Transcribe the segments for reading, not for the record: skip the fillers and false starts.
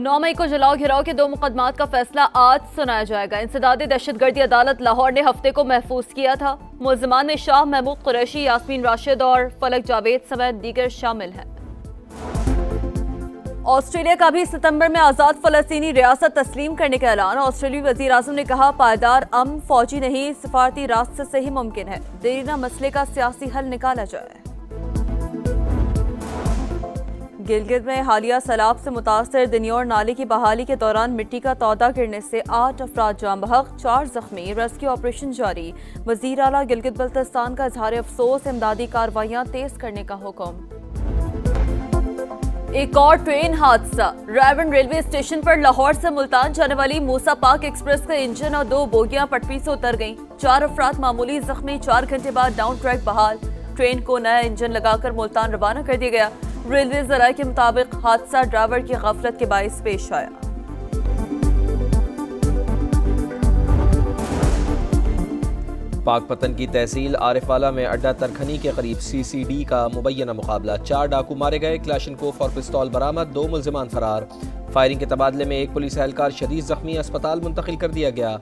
9 मई को जलाओ घिराव के 2 मुकदमात का फैसला आज सुनाया जाएगा। इंसदादी दहशतगर्दी अदालत लाहौर ने हफ्ते को महफूज किया था। मुल्जिमान में शाह महमूद कुरैशी, यास्मीन राशिद और फलक जावेद समेत दीगर शामिल हैं। ऑस्ट्रेलिया का भी सितंबर में आजाद फलस्तीनी रियासत तस्लीम करने का ऐलान। ऑस्ट्रेलियाई वजीर आजम ने कहा, पायदार अमन फौजी नहीं सिफारती रास्ते से ही मुमकिन है। देरीना मसले का सियासी हल निकाला जाए। गिलगित में हालिया सैलाब से मुतासर दिन्योर नाले की बहाली के दौरान मिट्टी का तौदा गिरने से 8 अफराद जाँ बहक, 4 जख्मी। रेस्क्यू ऑपरेशन जारी। वजीर आला गिलगित बल्तिस्तान का इजहार अफसोस, इमदादी कार्रवाइयां तेज करने का हुक्म। एक और ट्रेन हादसा। रायवन रेलवे स्टेशन पर लाहौर से मुल्तान जाने वाली मूसा पाक एक्सप्रेस का इंजन और 2 बोगियां पटरी से उतर गईं। 4 अफराद मामूली जख्मी। 4 घंटे बाद डाउन ट्रैक बहाल। ट्रेन को नया इंजन लगाकर मुल्तान रवाना कर दिया गया। रेलवे ज़राए के मुताबिक हादसा ड्राइवर की गफलत के बाइस पेश आया। पाकपतन की तहसील आरिफवाला में अड्डा तरखनी के करीब CCD का मुबैना मुकाबला। 4 डाकू मारे गए, क्लाशनकोफ और पिस्तौल बरामद, 2 मुल्जिमान फरार। फायरिंग के तबादले में एक पुलिस एहलकार शदीद जख्मी, अस्पताल मुंतकिल कर दिया गया।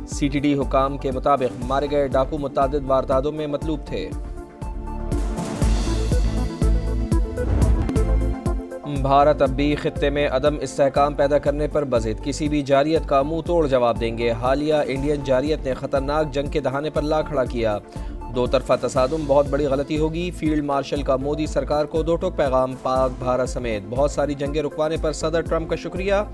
CTD हुकाम के मुताबिक मारे गए डाकू मुतादिद वारदातों में मतलूब थे। भारत अब भी खित्ते में अदम इस्तेहकाम पैदा करने पर बज़िद, किसी भी जारियत का मुंह तोड़ जवाब देंगे। हालिया इंडियन जारियत ने खतरनाक जंग के दहाने पर ला खड़ा किया। 2 तरफा तसादुम बहुत बड़ी गलती होगी। फील्ड मार्शल का मोदी सरकार को 2 टोक पैगाम। पाक भारत समेत बहुत सारी जंगें रुकवाने पर सदर ट्रंप का शुक्रिया।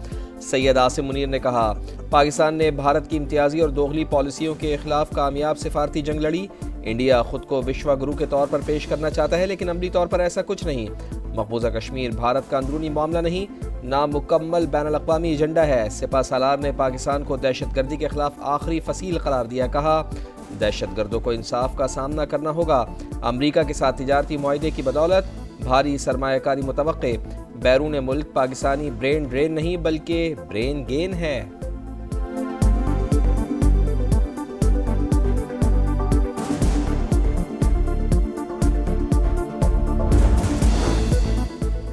सैयद आसिम मुनीर ने कहा, पाकिस्तान ने भारत की इम्तियाजी और दोगली पॉलिसियों के खिलाफ कामयाब सिफारती जंग लड़ी। इंडिया खुद को विश्व गुरु के तौर पर पेश करना चाहता है, लेकिन अमली तौर पर ऐसा कुछ नहीं। मकबूजा कश्मीर भारत का अंदरूनी मामला नहीं, नामुकम्मल बैनुल-अक़वामी एजेंडा है। सिपा सालार ने पाकिस्तान को दहशतगर्दी के खिलाफ आखिरी फसील करार दिया। कहा, दहशतगर्दों को इंसाफ का सामना करना होगा। अमरीका के साथ तिजारती मुआहदे की बदौलत भारी सरमायाकारी मुतवक्के। बैरून मुल्क पाकिस्तानी ब्रेन ड्रेन नहीं बल्कि ब्रेन गेन है।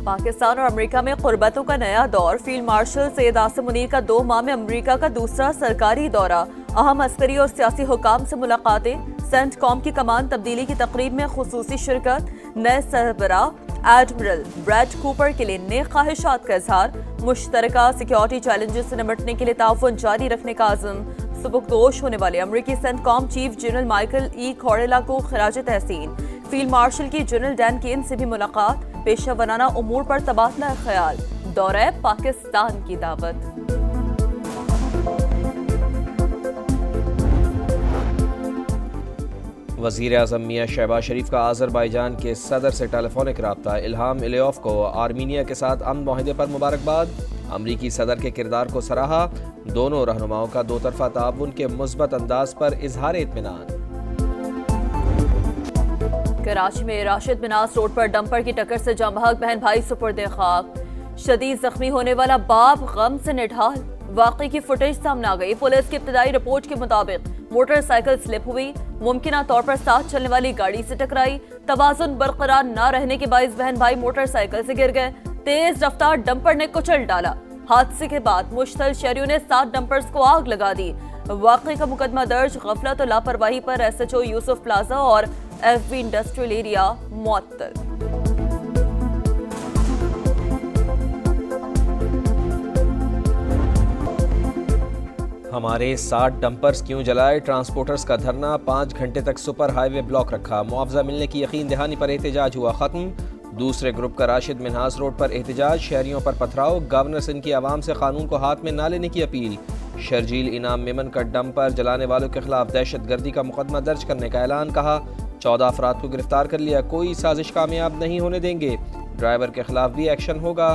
पाकिस्तान और अमेरिका में कुर्बतों का नया दौर। फील्ड मार्शल सैयद आसिम मुनीर का 2 माह में अमेरिका का दूसरा सरकारी दौरा। अहम अस्करी और सियासी हुकाम से मुलाकातें। सेंटकॉम की कमान तब्दीली की तकरीब में खुसूसी शिरकत। नए सरबराह एडमिरल ब्रैड कूपर के लिए नेक ख्वाहिशात का इजहार। मुश्तरका सिक्योरिटी चैलेंजेस से निपटने के लिए ताउन जारी रखने का आज़म। सुबकदोश होने वाले अमरीकी CENTCOM chief general Michael E Kurilla को खराज तहसीन। फील्ड मार्शल की जनरल डैन केन से भी मुलाकात। पेशा वराना उमूर पर तबादला ख्याल। दौरे पाकिस्तान की दावत। वज़ीर आज़म मियां शहबाज शरीफ का आज़रबाईजान के सदर से टेलीफोनिक रब्ता। इल्हाम इलियोव को आर्मीनिया के साथ अमन मुआहदे पर मुबारकबाद। अमरीकी सदर के किरदार को सराहा। दोनों रहनुमाओं का 2 तरफा ताउन के मुस्बत अंदाज पर इजहार इत्मीनान। कराची में राशिद मिनास रोड पर डंपर की टक्कर से जाँ बहक, बहन भाई सुपुर्दे खाक। शदीद जख्मी होने वाला बाप गम से निढाल। वाकई की फुटेज सामने आ गई। पुलिस की इब्तदाई रिपोर्ट के मुताबिक मोटरसाइकिल स्लिप हुई, मुमकिन तौर पर साथ चलने वाली गाड़ी से टकराई। तवाजुन बरकरार न रहने के बाइस बहन भाई मोटरसाइकिल से गिर गए। तेज रफ्तार डंपर ने कुचल डाला। हादसे के बाद मुश्तल शहरियों ने 7 डंपर्स को आग लगा दी। वाकई का मुकदमा दर्ज। गफलत और लापरवाही पर SHO यूसुफ प्लाजा और FB इंडस्ट्रियल एरिया मुअत्तल। हमारे 7 डंपर्स क्यों जलाए? ट्रांसपोर्टर्स का धरना। 5 घंटे तक सुपर हाईवे ब्लॉक रखा। मुआवजा मिलने की यकीन दहानी पर एहतजाज हुआ खत्म। दूसरे ग्रुप का राशिद मिन्हास रोड पर एहतजाज। शहरियों पर पथराव। गवर्नर सिंध की आवाम से कानून को हाथ में ना लेने की अपील। शर्जील इनाम मेमन का डंपर जलाने वालों के खिलाफ दहशतगर्दी का मुकदमा दर्ज करने का ऐलान। कहा, 14 अफराद को गिरफ्तार कर लिया। कोई साजिश कामयाब नहीं होने देंगे। ड्राइवर के खिलाफ भी एक्शन होगा।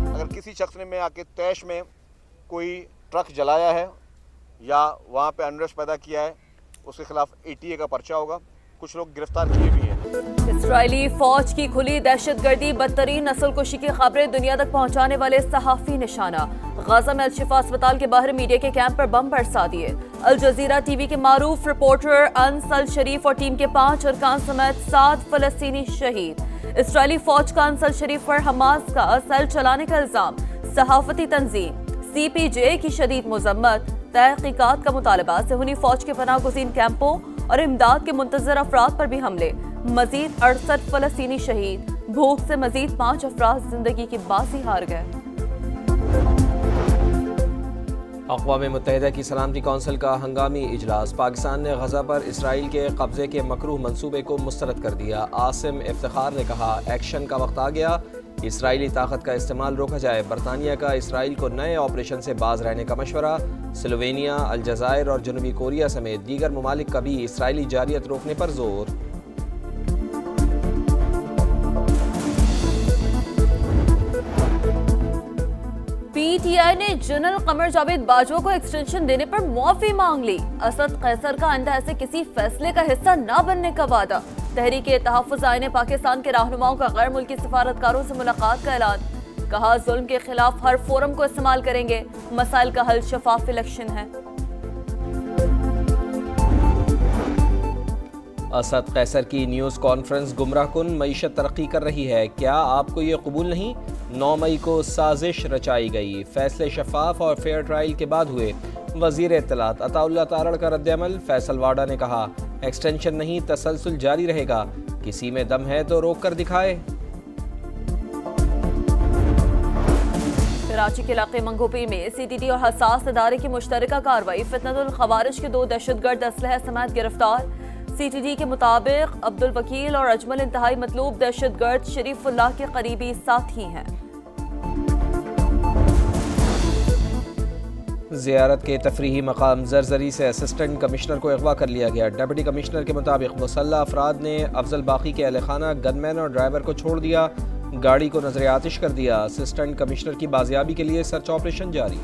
अगर किसी शख्स ने में आके तैश में कोई ट्रक जलाया है या वहाँ पे अनरेस्ट पैदा किया है, उसके खिलाफ ATA का पर्चा होगा। कुछ लोग गिरफ्तार किए भी हैं। इस्राएली फौज की खुली दहशतगर्दी, बदतरीन नस्लकुशी की खबरें दुनिया तक पहुंचाने वाले सहाफी निशाना। गाजा में अल-शिफा अस्पताल के बाहर मीडिया के कैंप पर बम बरसा दिए। अल जजीरा टीवी के मारूफ रिपोर्टर अनस अल शरीफ और टीम के 5 अरकान समेत 7 फलस्तीनी शहीद। इसराइली फौज का अनस अल शरीफ पर हमास का सेल चलाने का इल्जाम। सहाफती तंजीम CPJ की शदीद मजम्मत। तहकीकात का मुतालबा। सेहूनी फौज के पनाह गुज़ीन कैंपों और इमदाद के मुंतजर अफराद पर भी हमले। मजीद 68 फलस्तीनी शहीद। भूख से मजीद 5 अफराद जिंदगी की बाजी हार गए। अक़वाम मुत्तहिदा की सलामती कौंसिल का हंगामी इजलास। पाकिस्तान ने गजा पर इसराइल के कब्जे के मकरूह मंसूबे को मुस्तरद कर दिया। आसिम इफ्तिखार ने कहा, एक्शन का वक्त आ गया, इसराइली ताकत का इस्तेमाल रोका जाए। बरतानिया का इसराइल को नए ऑपरेशन से बाज रहने का मशवरा। स्लोवेनिया, अलजायर और जनूबी कोरिया समेत दीगर ममालिक का भी इसराइली जारियत रोकने पर जोर। PTI ने जनरल कमर जावेद बाजवा को एक्सटेंशन देने पर मुआफी मांग ली। असद कैसर का आइंदा ऐसे किसी फैसले का हिस्सा न बनने का वादा। तहरीक तहफ़्फ़ुज़ ने पाकिस्तान के रहनुमाओं का गैर मुल्की सफारतकारों से मुलाकात का ऐलान। कहा, जुल्म के खिलाफ हर फोरम को इस्तेमाल करेंगे। मसाइल का हल शफाफ इलेक्शन है। असद कैसर की न्यूज़ कॉन्फ्रेंस गुमराहकुन। मईशत तरक्की कर रही है, क्या आपको ये कबूल नहीं? 9 मई को साजिश रचाई गई। फैसले शफाफ और फेयर ट्रायल के बाद हुए। वजीर इत्तलात अताउल्लाह तारड़ का रद्दअमल। फैसल वाडा ने कहा, एक्सटेंशन नहीं, तसलसल जारी रहेगा। किसी में दम है तो रोक कर दिखाए। कराची के इलाके मंगोपीर में CTT और हसास इदारे की मुश्तरका कार्रवाई। फितनतुल खवारिज के 2 दहशतगर्द असलहा समेत गिरफ्तार। CTT के मुताबिक अब्दुल वकील और अजमल इंतहाई मतलूब दहशतगर्द शरीफुल्लाह के करीबी साथी हैं। ज़ियारत के तफरीही मकाम जरजरी से असिस्टेंट कमिश्नर को अगवा कर लिया गया। डिप्टी कमिश्नर के मुताबिक मुसल्लह अफराद ने अफजल बाकी के अहलखाना, गनमैन और ड्राइवर को छोड़ दिया। गाड़ी को नजर आतिश कर दिया। असिस्टेंट कमिश्नर की बाजियाबी के लिए सर्च ऑपरेशन जारी।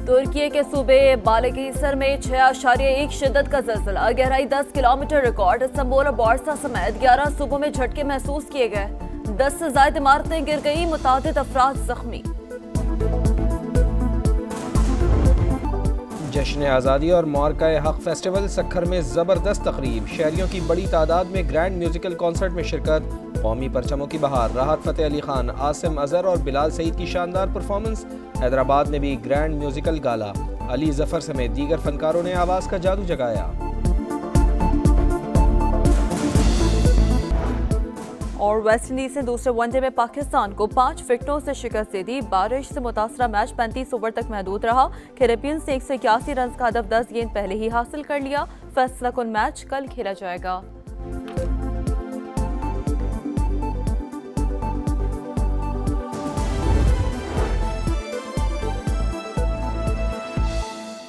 तुर्की के सूबे बालकीसर में 6.1 शिद्दत का ज़लज़ला। गहराई 10 किलोमीटर रिकॉर्ड। इस्तांबुल और बोर्सा समेत 11 सूबों में झटके महसूस किए गए। 10 से ज्यादा इमारतें गिर गई। मुतादिद अफराद जख्मी। जश्न आज़ादी और मौरकाए हक फेस्टिवल सक्खर में ज़बरदस्त तकरीब। शहरियों की बड़ी तादाद में ग्रैंड म्यूजिकल कॉन्सर्ट में शिरकत। कौमी परचमों की बहार। राहत फ़तेह अली खान, आसिम अजहर और बिलाल सईद की शानदार परफॉर्मेंस। हैदराबाद में भी ग्रैंड म्यूजिकल गाला। अली जफर समेत दीगर फनकारों ने आवाज़ का जादू जगाया। और वेस्ट इंडीज ने दूसरे वनडे में पाकिस्तान को 5 विकेटों से शिकस्त दे दी। बारिश से मुतासरा मैच 35 ओवर तक महदूद रहा। कैरेबियंस ने 181 रन का हदफ 10 गेंद पहले ही हासिल कर लिया। फैसला कुन मैच कल खेला जाएगा।